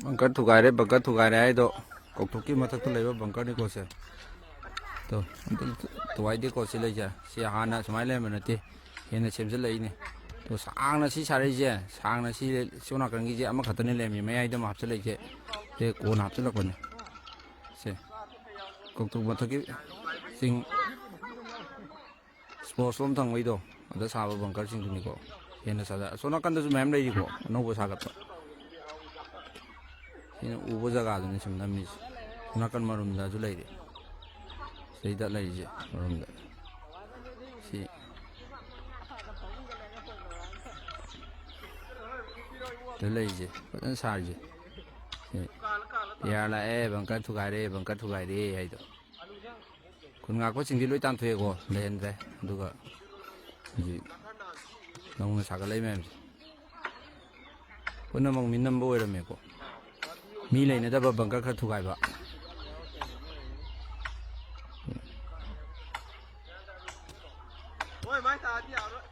bunker ꯊꯨꯒꯥꯏꯔꯦ bunker ꯊꯨꯒꯥꯏꯔꯦ ꯍꯥꯏꯗꯣ ꯀꯧꯊꯣꯛꯀꯤ ꯃꯊꯛꯇ ꯂꯩꯕ ꯕꯪꯀꯔꯅꯤꯀꯣ ꯁꯦ ꯇꯣ ꯊꯨꯒꯥꯏꯗꯦꯀꯣ ꯁꯤ ꯂꯩꯁꯦ ꯁꯤ ꯍꯥꯟꯅ ꯁꯨꯃꯥꯏꯅ ꯂꯩꯔꯝꯕ ꯅꯠꯇꯦ ꯍꯦꯟꯅ ꯁꯦꯝꯖꯤꯜꯂꯛꯏꯅꯦ ꯇꯣ ꯁꯥꯡꯅ ꯁꯤ ꯁꯥꯔꯛꯏꯁꯦ ꯁꯥꯡꯅ ꯁꯤ ꯁꯣꯝ ꯅꯥꯀꯟꯒꯤꯁꯦ ꯑꯃꯈꯛꯇꯅꯤ ꯂꯩꯔꯝꯃꯤ ꯃꯌꯥꯏꯗ ꯑꯃ ꯍꯥꯞꯆꯤꯜꯂꯛꯏꯁꯦ ꯁꯤ ꯀꯣꯟꯅ ꯍꯥꯞꯆꯤꯜꯂꯛꯄꯅꯦ ꯁꯦ ꯀꯧꯊꯣꯛ ꯃꯊꯛꯀꯤ ꯆꯤꯡ ꯏꯁꯄꯣꯔꯠꯁ ꯂꯣꯝ ꯊꯪꯕꯩꯗꯣ ꯑꯗ ꯁꯥꯕ ꯕꯪꯀꯔꯁꯤꯡꯗꯨꯅꯤꯀꯣ ꯍꯦꯟꯅ ꯁꯥꯖ ꯑꯁꯣꯝ ꯅꯥꯀꯟꯗꯁꯨ ꯃꯌꯥꯝ ꯂꯩꯔꯤꯀꯣ ꯑꯅꯧꯕ ꯁꯥꯒꯠꯄ ꯁꯤꯅ ꯎꯕ ꯖꯒꯥꯗꯨꯅꯤ ꯁꯨꯝ ꯅꯝꯃꯤꯁꯦ ꯁꯣꯝ ꯅꯥꯀꯟ ꯃꯔꯨꯝꯗꯁꯨ ꯂꯩꯔꯤ ꯁꯤꯗꯩꯗ ꯂꯩꯔꯤꯁꯦ ꯃꯔꯨꯝꯗ ꯁꯤ ꯗ ꯂꯩꯔꯤꯁꯦ ꯐꯖꯅ ꯁꯥꯔꯤꯁꯦ ꯌꯥꯔ ꯂꯥꯛꯑꯦ ꯕꯪꯀꯔ ꯊꯨꯒꯥꯏꯔꯦ ꯕꯪꯀꯔ ꯊꯨꯒꯥꯏꯔꯦ ꯍꯥꯏꯗꯣ ꯈꯨꯟ ꯉꯥꯛꯄꯁꯤꯡꯗꯤ ꯂꯣꯏ ꯇꯥꯟꯊꯣꯛꯑꯦꯀꯣ ꯂꯩꯍꯟꯗ꯭ꯔꯦ ꯑꯗꯨꯒ ꯍꯧꯖꯤꯛ ꯅꯧꯅ ꯁꯥꯒꯠꯂꯛꯏ ꯃꯌꯥꯝꯁꯦ ꯄꯨꯝꯅꯃꯛ ꯃꯤꯅꯝꯕ ꯑꯣꯏꯔꯝꯃꯦꯀꯣ ꯃꯤ ꯂꯩꯅꯗꯕ ꯕꯪꯀꯔ ꯈꯔ ꯊꯨꯒꯥꯏꯕ ꯍꯣꯏ ꯃꯥꯏ ꯇꯥꯗꯤ ꯌꯥꯔꯣꯏ